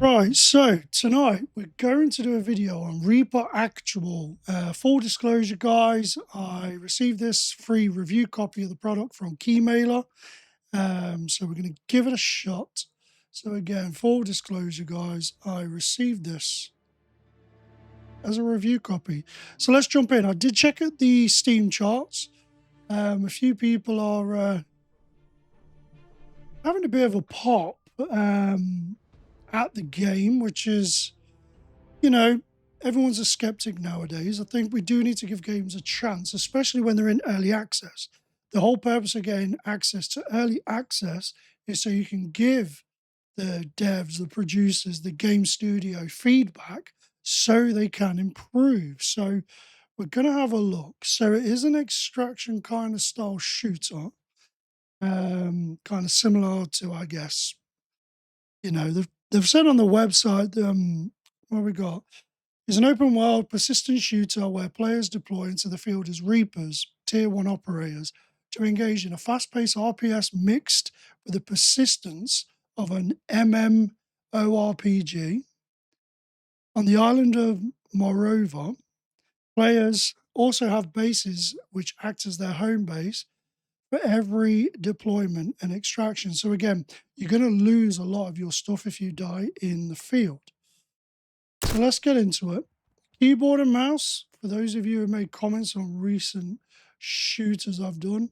Right, so tonight we're going to do a video on Reaper Actual. Full disclosure, guys, I received this free review copy of the product from Keymailer, so we're going to give it a shot. So again, full disclosure, guys, I received this as a review copy. So let's jump in. I did check out the Steam charts. A few people are having a bit of a pop at the game, which is, you know, everyone's a skeptic nowadays. I think we do need to give games a chance, especially when they're in early access. The whole purpose of getting access to early access is so you can give the devs, the producers, the game studio feedback so they can improve. So we're going to have a look. So it is an extraction kind of style shooter, kind of similar to, I guess, they've said on the website, what we got is an open world persistent shooter where players deploy into the field as Reapers, tier 1 operators, to engage in a fast paced RPS mixed with the persistence of an MMORPG. On the island of Morova, players also have bases which act as their home base for every deployment and extraction. So, again, you're going to lose a lot of your stuff if you die in the field. So, let's get into it. Keyboard and mouse, for those of you who made comments on recent shooters I've done,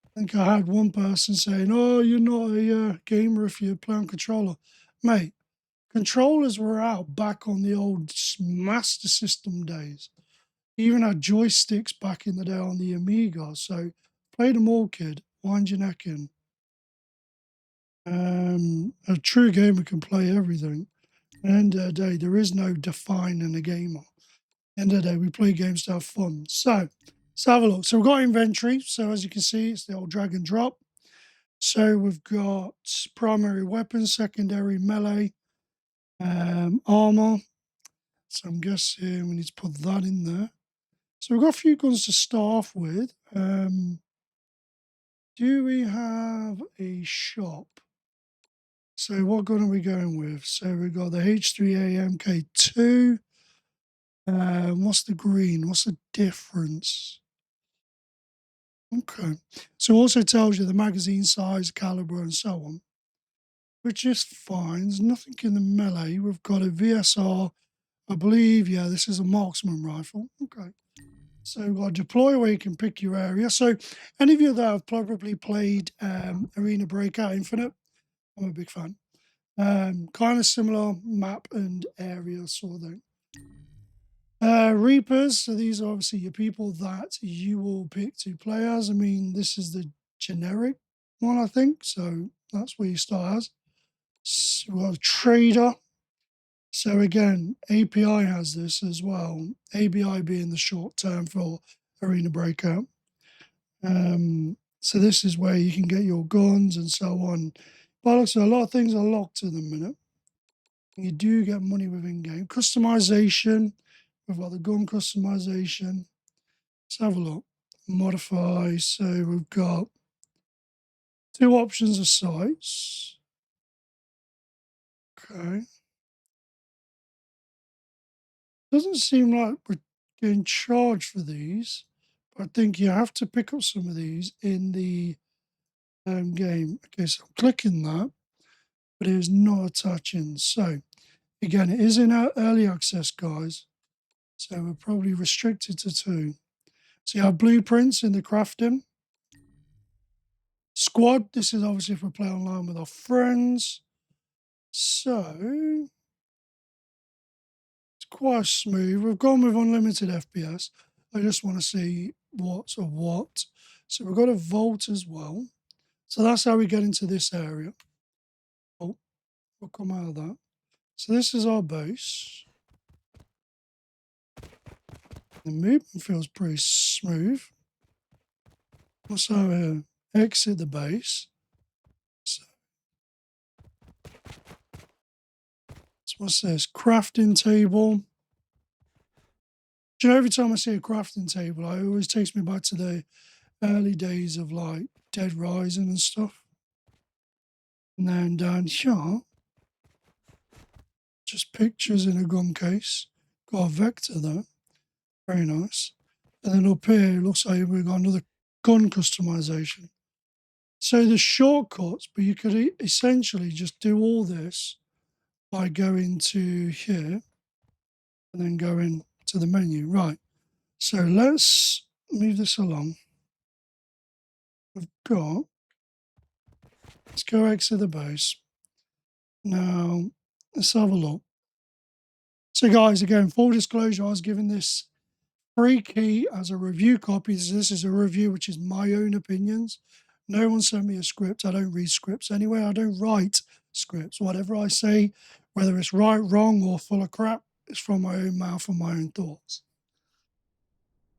I think I had one person saying, "Oh, you're not a gamer if you play on controller." Mate, controllers were out back on the old Master System days. Even had joysticks back in the day on the Amiga. So play them all, kid. Wind your neck in. A true gamer can play everything. At the end of the day, there is no defining a gamer. End of the day, we play games to have fun. So let's have a look. So we've got inventory. So as you can see, it's the old drag and drop. So we've got primary weapons, secondary melee, armor. So I'm guessing we need to put that in there. So we've got a few guns to start off with. Do we have a shop? So what gun are we going with? So we've got the H3A MK2. What's the green? What's the difference? Okay. So it also tells you the magazine size, caliber, and so on, which is fine. There's nothing in the melee. We've got a VSR. I believe, yeah, this is a marksman rifle. Okay. So we've got a deploy where you can pick your area. So any of you that have probably played Arena Breakout Infinite, I'm a big fan. Kind of similar map and area sort of thing. Reapers, so these are obviously your people that you will pick to play as. I mean, this is the generic one, I think. So that's where you start as. So we've got a trader. So again, API has this as well. ABI being the short term for Arena Breakout. So this is where you can get your guns and so on. But so a lot of things are locked at the minute. You do get money within game. Customization. We've got the gun customization. Let's have a look. Modify. So we've got two options of sights. Okay. Doesn't seem like we're getting charged for these. But I think you have to pick up some of these in the game. Okay, so I'm clicking that, but it is not attaching. So again, it is in our early access, guys. So we're probably restricted to 2. So you have blueprints in the crafting. Squad, this is obviously if we play online with our friends. So it's quite smooth. We've gone with unlimited FPS. I just want to see what's a what. So we've got a vault as well. So that's how we get into this area. Oh, we'll come out of that. So this is our base. The movement feels pretty smooth. Also, exit the base. So what's this? Crafting table. Do you know, every time I see a crafting table, it always takes me back to the early days of like Dead Rising and stuff. And then down here, just pictures in a gun case. Got a vector though. Very nice. And then up here, it looks like we've got another gun customization. So the shortcuts, but you could essentially just do all this by going to here and then going to the menu. Right. So let's move this along. We've got, let's go exit the base. Now, let's have a look. So guys, again, full disclosure, I was given this free key as a review copy. This is a review which is my own opinions. No one sent me a script. I don't read scripts anyway. I don't write scripts. Whatever I say, whether it's right, wrong, or full of crap, it's from my own mouth and my own thoughts.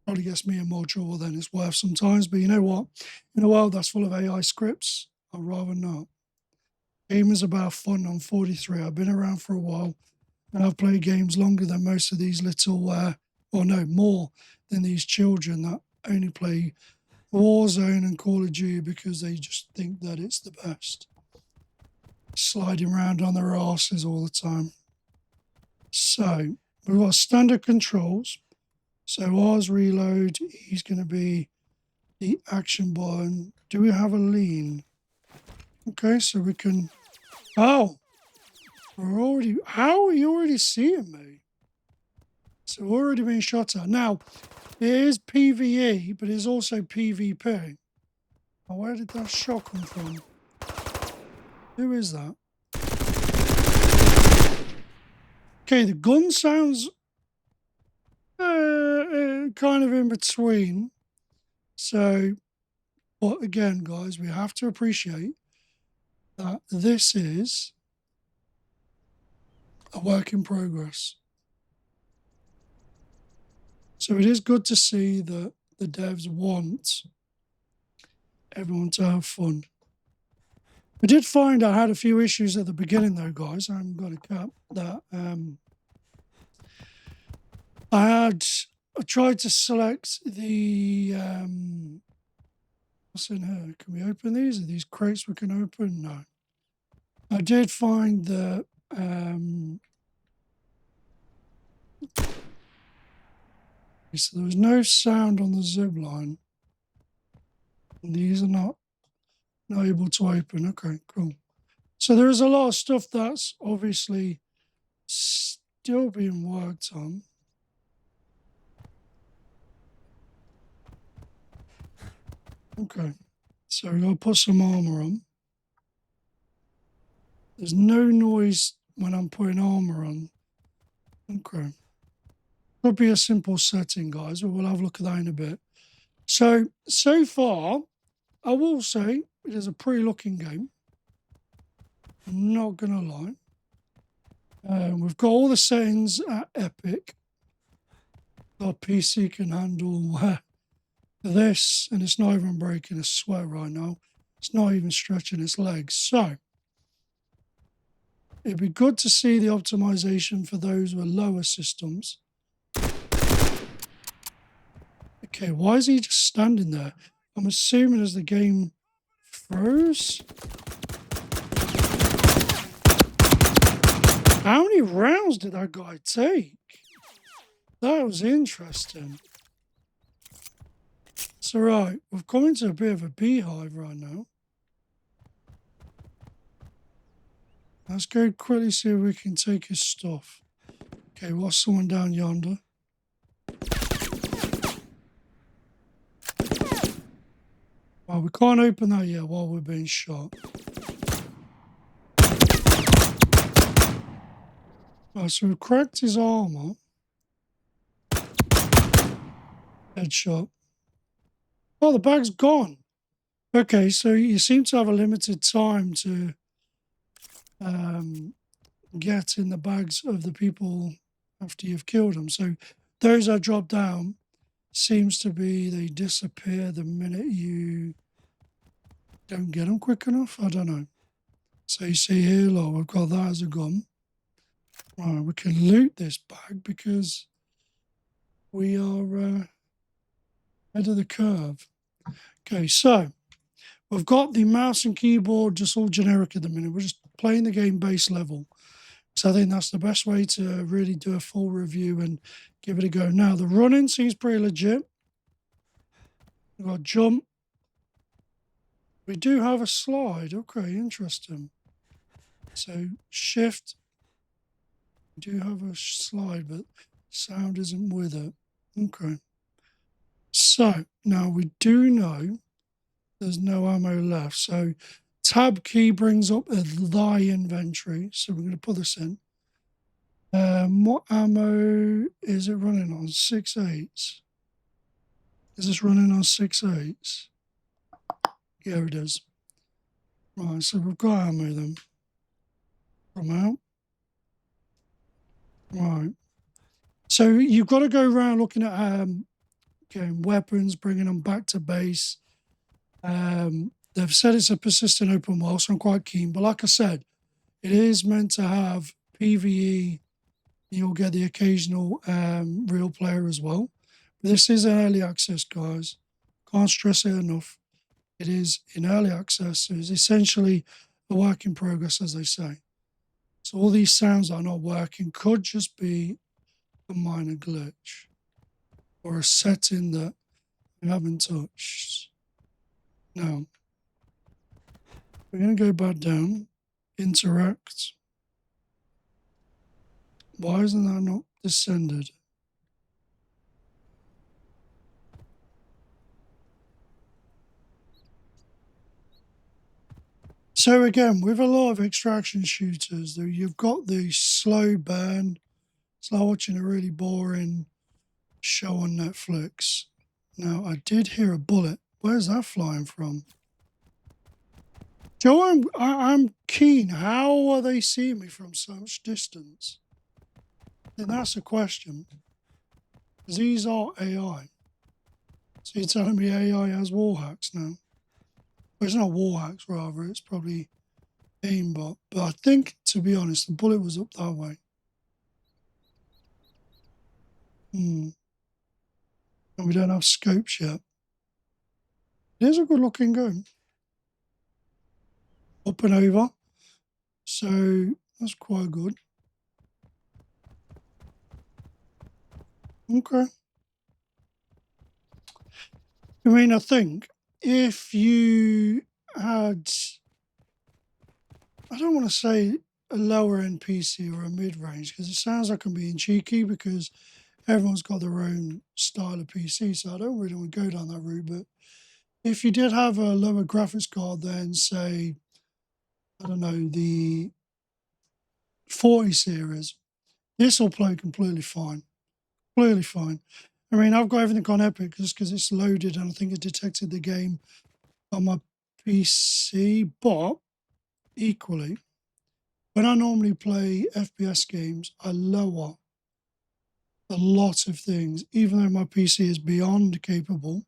Probably gets me in more trouble than it's worth sometimes. But you know what? In a world that's full of AI scripts, I'd rather not. Game is about fun. I'm 43. I've been around for a while. And I've played games longer than most of these little, or no, more than these children that only play Warzone and Call of Duty because they just think that it's the best. Sliding around on their asses all the time. So, we've got standard controls. So R's reload, E's going to be the action button. Do we have a lean? Okay, so we can... Oh! We're already... How are you already seeing me? So we're already being shot at. Now, it is PvE, but it's also PvP. Oh, where did that shot come from? Who is that? Okay, the gun sounds kind of in between. So, but again, guys, we have to appreciate that this is a work in progress. So it is good to see that the devs want everyone to have fun. I did find I had a few issues at the beginning though, guys. I haven't got a cap that I tried to select the what's in here? Can we open these? Are these crates we can open? No. I did find that so there was no sound on the zip line. And these are not able to open. Okay, cool. So there is a lot of stuff that's obviously still being worked on. Okay, so we're going to put some armor on. There's no noise when I'm putting armor on. Okay. Could be a simple setting, guys, but we'll have a look at that in a bit. So far, I will say it is a pretty looking game. I'm not going to lie. We've got all the settings at epic. Our PC can handle this, and it's not even breaking a sweat right now. It's not even stretching its legs. So, it'd be good to see the optimization for those with lower systems. Okay, why is he just standing there? I'm assuming as the game froze. How many rounds did that guy take? That was interesting. So right, we've come into a bit of a beehive right now. Let's go quickly see if we can take his stuff. Okay, what's someone down yonder? Well, we can't open that yet while we're being shot. Right, so we've cracked his armor. Headshot. Oh, the bag's gone. Okay, so you seem to have a limited time to get in the bags of the people after you've killed them. So those that drop down seems to be they disappear the minute you don't get them quick enough. I don't know. So you see here, look, we've got that as a gun. Right, we can loot this bag because we are ahead of the curve. Okay, so we've got the mouse and keyboard just all generic at the minute. We're just playing the game base level. So I think that's the best way to really do a full review and give it a go. Now, the running seems pretty legit. We've got jump. We do have a slide. Okay, interesting. So shift. We do have a slide, but sound isn't with it. Okay. So now we do know there's no ammo left. So tab key brings up a thy inventory. So we're going to put this in. What ammo is it running on? 6.8s. Is this running on 6.8s? Yeah, it is. Right, so we've got ammo then. Come out. Right. So you've got to go around looking at getting weapons, bringing them back to base. They've said it's a persistent open world, so I'm quite keen. But like I said, it is meant to have PvE. You'll get the occasional real player as well. But this is an early access, guys. Can't stress it enough. It is in early access. So it's essentially a work in progress, as they say. So all these sounds that are not working could just be a minor glitch or a setting that we haven't touched. Now, we're going to go back down, interact. Why isn't that not descended? So again, with a lot of extraction shooters, you've got the slow burn. It's like watching a really boring show on Netflix. Now, I did hear a bullet. Where's that flying from? Joe, I'm keen. How are they seeing me from such distance? Then that's a question. Because these are AI. So you're telling me AI has wall hacks now? Well, it's not wall hacks, rather. It's probably aimbot. But I think, to be honest, the bullet was up that way. And we don't have scopes yet. It is a good looking gun. Up and over. So that's quite good. Okay. I mean, I think if you had, I don't want to say a lower end PC or a mid range, because it sounds like I'm being cheeky because everyone's got their own style of PC, so I don't really want to go down that route. But if you did have a lower graphics card than, say, I don't know, the 40 series, this will play completely fine. Completely fine. I mean, I've got everything on Epic just because it's loaded and I think it detected the game on my PC. But equally, when I normally play FPS games, I lower a lot of things, even though my PC is beyond capable.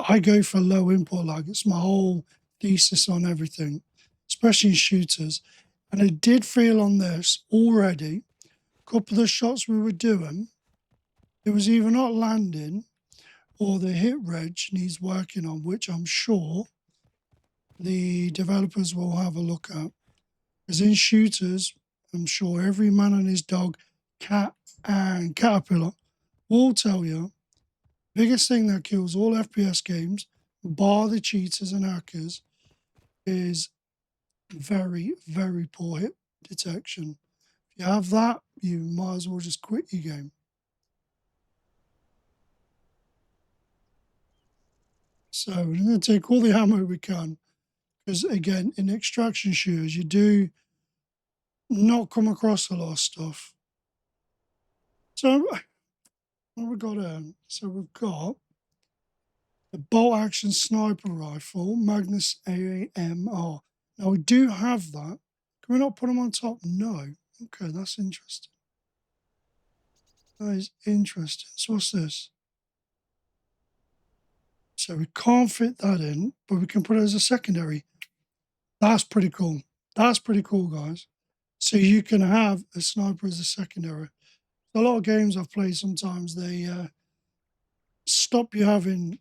I go for low input lag. It's my whole thesis on everything, especially in shooters. And I did feel on this already, a couple of the shots we were doing, it was either not landing or the hit reg needs working on, which I'm sure the developers will have a look at. Because in shooters, I'm sure every man and his dog, cat and caterpillar will tell you, biggest thing that kills all FPS games, bar the cheaters and hackers, is very, very poor hit detection. If you have that, you might as well just quit your game. So we're going to take all the ammo we can, because again, in extraction shooters, you do not come across a lot of stuff. So what we got here? So we've got the bolt action sniper rifle, Magnus AMR. Now we do have that. Can we not put them on top? No. Okay, that's interesting. That is interesting. So what's this? So we can't fit that in, but we can put it as a secondary. That's pretty cool. That's pretty cool, guys. So you can have a sniper as a secondary. A lot of games I've played, sometimes they stop you having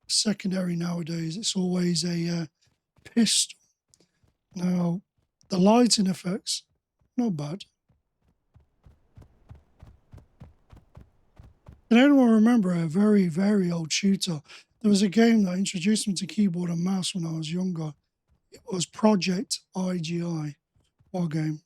secondary nowadays. It's always a pistol. Now, the lighting effects, not bad. Can anyone remember a very, very old shooter? There was a game that introduced me to keyboard and mouse when I was younger. It was Project IGI. What a game.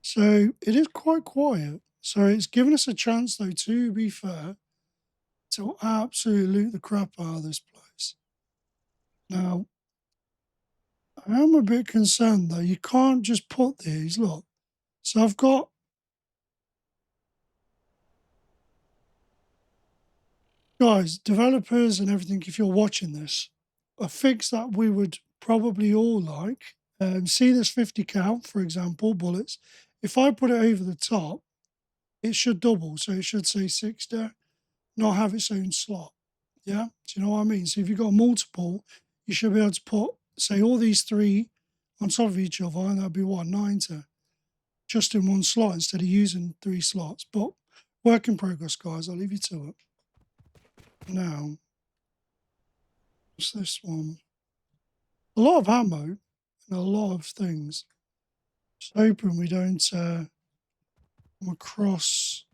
So it is quite quiet. So it's given us a chance, though, to be fair, to absolutely loot the crap out of this place. Now, I am a bit concerned, though. You can't just put these, look. So I've got... Guys, developers and everything, if you're watching this, a fix that we would probably all like. See this 50 count, for example, bullets. If I put it over the top, it should double. So it should say 6 there, not have its own slot. Yeah? Do you know what I mean? So if you've got multiple, you should be able to put, say, all these three on top of each other, and that'd be what, 90, just in one slot instead of using 3 slots. But work in progress, guys. I'll leave you to it. Now, what's this one? A lot of ammo and a lot of things. Just hoping we don't come across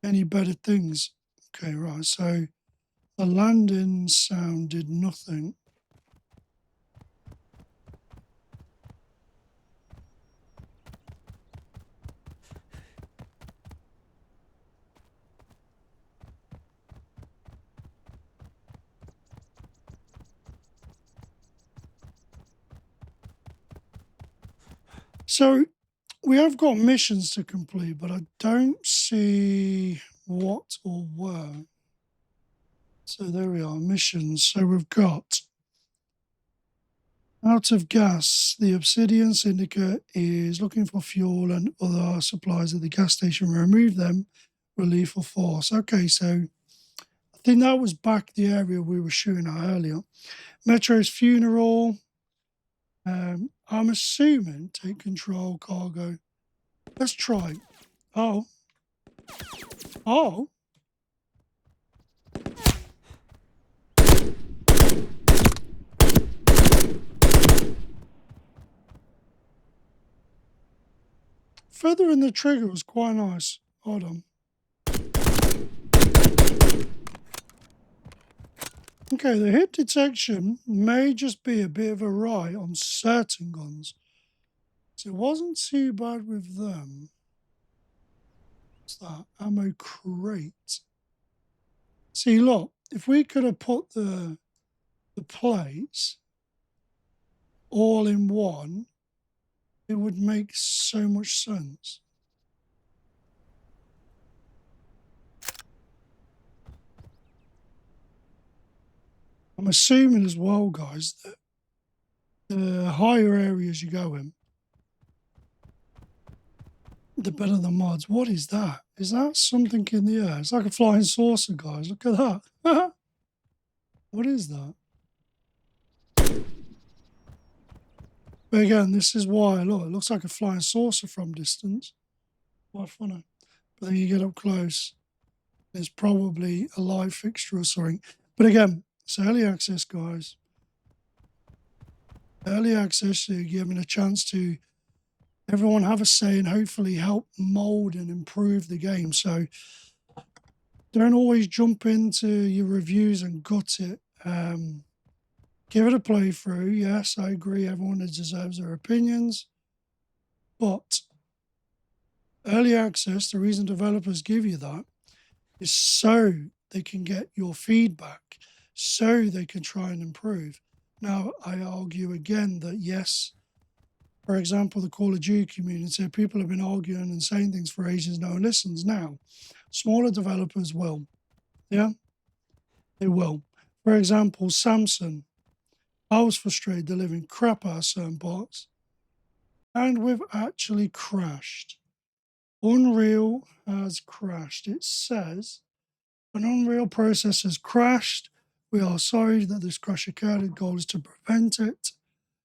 any better things. Okay, right. So the landing sound did nothing. So we have got missions to complete, but I don't see what or where. So there we are, missions. So we've got out of gas. The Obsidian Syndicate is looking for fuel and other supplies at the gas station. Remove them with lethal force. Okay, so I think that was back the area we were shooting at earlier. Metro's funeral. I'm assuming take control cargo. Let's try. Oh. Oh. Feathering the trigger was quite nice. Hold on. Okay, the hit detection may just be a bit of a right on certain guns. So it wasn't too bad with them. What's that? Ammo crate. See, look, if we could have put the plates all in one, it would make so much sense. I'm assuming as well, guys, that the higher areas you go in, the better the mods. What is that? Is that something in the air? It's like a flying saucer, guys. Look at that. What is that? But again, this is why, look, it looks like a flying saucer from distance. Quite funny. But then you get up close, there's probably a live fixture or something. But again, it's early access, guys. Early access, so you're given a chance to everyone have a say and hopefully help mold and improve the game. So don't always jump into your reviews and gut it. Give it a playthrough. Yes, I agree. Everyone deserves their opinions. But early access, the reason developers give you that is so they can get your feedback, so they can try and improve. Now, I argue again that yes, for example, the Call of Duty community, people have been arguing and saying things for ages, no one listens. Now, smaller developers will. Yeah, they will. For example, Samsung. I was frustrated delivering crap out of certain parts, and we've actually crashed. Unreal has crashed. It says an Unreal process has crashed. We are sorry that this crash occurred. The goal is to prevent it.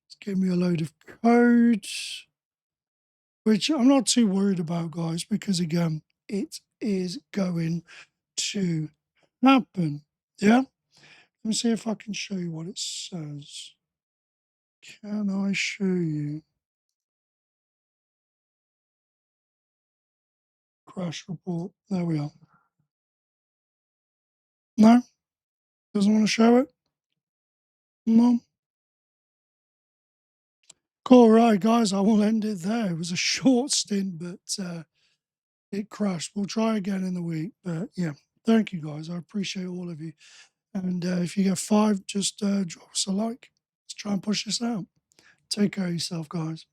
It's giving me a load of code, which I'm not too worried about, guys, because again, it is going to happen. Yeah? Let me see if I can show you what it says. Can I show you? Crash report. There we are. No? Doesn't want to show it? No? Cool, right, guys, I will end it there. It was a short stint, but it crashed. We'll try again in the week. But yeah, thank you, guys. I appreciate all of you. And if you get 5, just drop us a like. Let's try and push this out. Take care of yourself, guys.